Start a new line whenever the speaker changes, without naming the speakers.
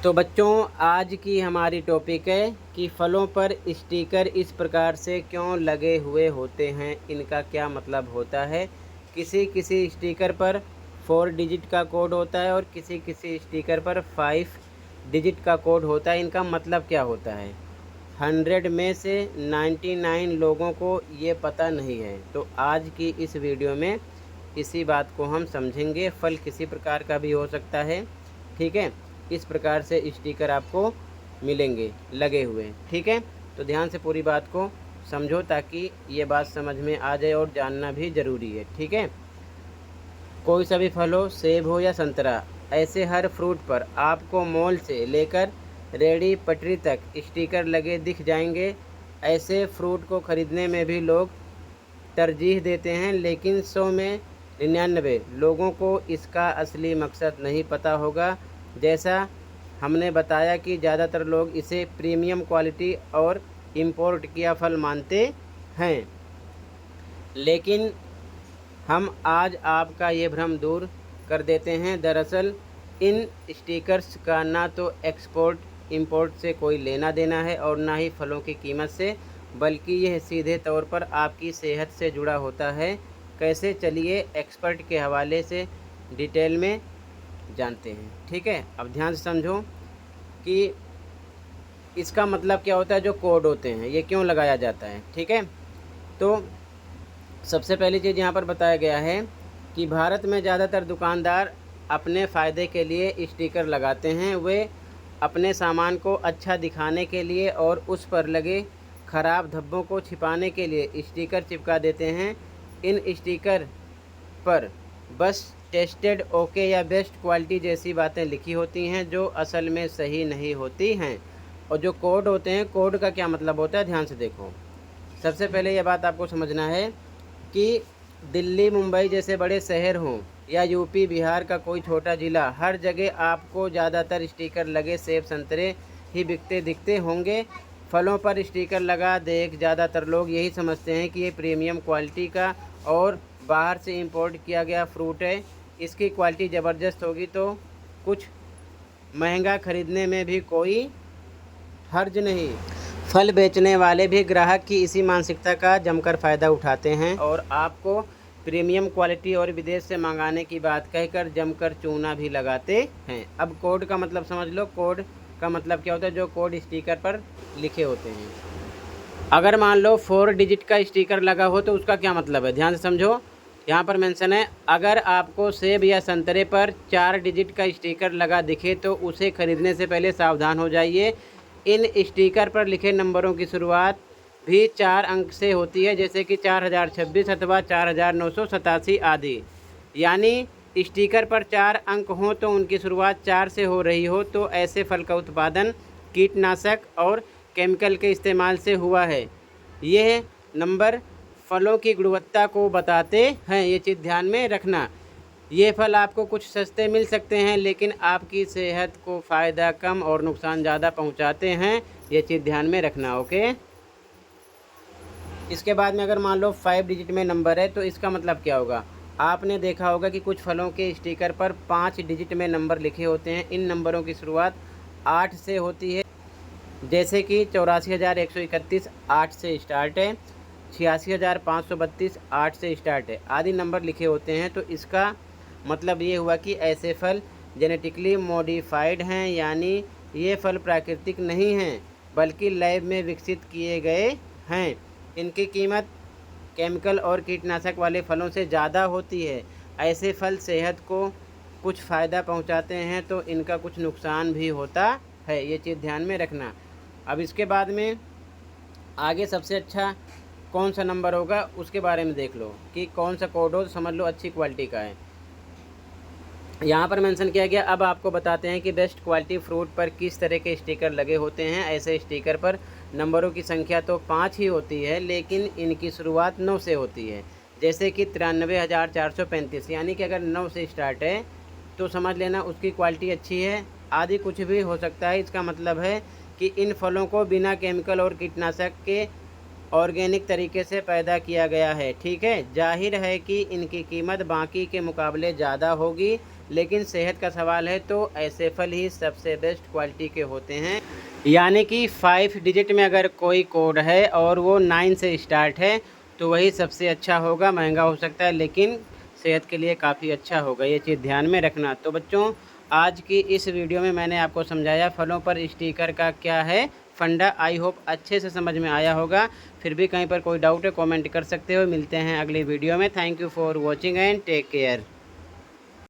तो बच्चों, आज की हमारी टॉपिक है कि फलों पर स्टिकर इस प्रकार से क्यों लगे हुए होते हैं, इनका क्या मतलब होता है। किसी किसी स्टिकर पर 4 डिजिट का कोड होता है और किसी किसी स्टिकर पर 5 डिजिट का कोड होता है। इनका मतलब क्या होता है, 100 में से 99 लोगों को ये पता नहीं है। तो आज की इस वीडियो में इसी बात को हम समझेंगे। फल किसी प्रकार का भी हो सकता है, ठीक है। इस प्रकार से स्टिकर आपको मिलेंगे लगे हुए, ठीक है। तो ध्यान से पूरी बात को समझो ताकि ये बात समझ में आ जाए, और जानना भी ज़रूरी है, ठीक है। कोई सा भी फल हो, सेब हो या संतरा, ऐसे हर फ्रूट पर आपको मॉल से लेकर रेडी पटरी तक स्टिकर लगे दिख जाएंगे। ऐसे फ्रूट को ख़रीदने में भी लोग तरजीह देते हैं, लेकिन 100 में 99 लोगों को इसका असली मकसद नहीं पता होगा। जैसा हमने बताया कि ज़्यादातर लोग इसे प्रीमियम क्वालिटी और इम्पोर्ट किया फल मानते हैं, लेकिन हम आज आपका ये भ्रम दूर कर देते हैं। दरअसल इन स्टिकर्स का ना तो एक्सपोर्ट इंपोर्ट से कोई लेना देना है और ना ही फलों की कीमत से, बल्कि यह सीधे तौर पर आपकी सेहत से जुड़ा होता है। कैसे, चलिए एक्सपर्ट के हवाले से डिटेल में जानते हैं, ठीक है। अब ध्यान से समझो कि इसका मतलब क्या होता है। जो कोड होते हैं ये क्यों लगाया जाता है, ठीक है। तो सबसे पहली चीज़ यहाँ पर बताया गया है कि भारत में ज़्यादातर दुकानदार अपने फ़ायदे के लिए स्टिकर लगाते हैं। वे अपने सामान को अच्छा दिखाने के लिए और उस पर लगे ख़राब धब्बों को छिपाने के लिए स्टिकर चिपका देते हैं। इन स्टिकर पर बस टेस्टेड, ओके या बेस्ट क्वालिटी जैसी बातें लिखी होती हैं, जो असल में सही नहीं होती हैं। और जो कोड होते हैं, कोड का क्या मतलब होता है, ध्यान से देखो। सबसे पहले यह बात आपको समझना है कि दिल्ली, मुंबई जैसे बड़े शहर हों या यूपी, बिहार का कोई छोटा ज़िला, हर जगह आपको ज़्यादातर स्टिकर लगे सेब, संतरे ही बिकते दिखते होंगे। फलों पर स्टिकर लगा देख ज़्यादातर लोग यही समझते हैं कि ये प्रीमियम क्वालिटी का और बाहर से इंपोर्ट किया गया फ्रूट है, इसकी क्वालिटी ज़बरदस्त होगी, तो कुछ महंगा खरीदने में भी कोई हर्ज नहीं। फल बेचने वाले भी ग्राहक की इसी मानसिकता का जमकर फ़ायदा उठाते हैं और आपको प्रीमियम क्वालिटी और विदेश से मंगाने की बात कहकर जमकर चूना भी लगाते हैं। अब कोड का मतलब समझ लो। कोड का मतलब क्या होता है, जो कोड स्टिकर पर लिखे होते हैं। अगर मान लो 4 डिजिट का स्टिकर लगा हो तो उसका क्या मतलब है, ध्यान से समझो। यहाँ पर मेंशन है, अगर आपको सेब या संतरे पर 4 डिजिट का स्टिकर लगा दिखे तो उसे खरीदने से पहले सावधान हो जाइए। इन स्टिकर पर लिखे नंबरों की शुरुआत भी 4 अंक से होती है, जैसे कि 4026 अथवा 4987 आदि। यानी स्टिकर पर 4 अंक हों तो उनकी शुरुआत 4 से हो रही हो, तो ऐसे फल का उत्पादन कीटनाशक और केमिकल के इस्तेमाल से हुआ है। यह नंबर फलों की गुणवत्ता को बताते हैं, ये चीज़ ध्यान में रखना। ये फल आपको कुछ सस्ते मिल सकते हैं, लेकिन आपकी सेहत को फ़ायदा कम और नुकसान ज़्यादा पहुंचाते हैं, ये चीज़ ध्यान में रखना, ओके। इसके बाद में अगर मान लो 5 डिजिट में नंबर है तो इसका मतलब क्या होगा। आपने देखा होगा कि कुछ फलों के स्टिकर पर 5 डिजिट में नंबर लिखे होते हैं। इन नंबरों की शुरुआत 8 से होती है, जैसे कि 84,131 8 से स्टार्ट है, 86,532 8 से स्टार्ट है, आदि नंबर लिखे होते हैं। तो इसका मतलब ये हुआ कि ऐसे फल जेनेटिकली मॉडिफाइड हैं, यानी ये फल प्राकृतिक नहीं हैं बल्कि लैब में विकसित किए गए हैं। इनकी कीमत केमिकल और कीटनाशक वाले फलों से ज़्यादा होती है। ऐसे फल सेहत को कुछ फ़ायदा पहुंचाते हैं तो इनका कुछ नुकसान भी होता है, ये चीज़ ध्यान में रखना। अब इसके बाद में आगे सबसे अच्छा कौन सा नंबर होगा उसके बारे में देख लो कि कौन सा कोड हो, समझ लो अच्छी क्वालिटी का है। यहाँ पर मेंशन किया गया। अब आपको बताते हैं कि बेस्ट क्वालिटी फ्रूट पर किस तरह के स्टिकर लगे होते हैं। ऐसे स्टिकर पर नंबरों की संख्या तो 5 ही होती है, लेकिन इनकी शुरुआत 9 से होती है, जैसे कि 93,435, यानी कि अगर 9 से स्टार्ट है तो समझ लेना उसकी क्वालिटी अच्छी है। आदि कुछ भी हो सकता है। इसका मतलब है कि इन फलों को बिना केमिकल और कीटनाशक के ऑर्गेनिक तरीके से पैदा किया गया है, ठीक है। जाहिर है कि इनकी कीमत बाकी के मुकाबले ज़्यादा होगी, लेकिन सेहत का सवाल है तो ऐसे फल ही सबसे बेस्ट क्वालिटी के होते हैं। यानी कि 5 डिजिट में अगर कोई कोड है और वो 9 से स्टार्ट है तो वही सबसे अच्छा होगा। महंगा हो सकता है लेकिन सेहत के लिए काफ़ी अच्छा होगा, ये चीज़ ध्यान में रखना। तो बच्चों, आज की इस वीडियो में मैंने आपको समझाया फलों पर स्टिकर का क्या है फंडा। आई होप अच्छे से समझ में आया होगा। फिर भी कहीं पर कोई डाउट है कमेंट कर सकते हो। मिलते हैं अगली वीडियो में। Thank you for watching and take care.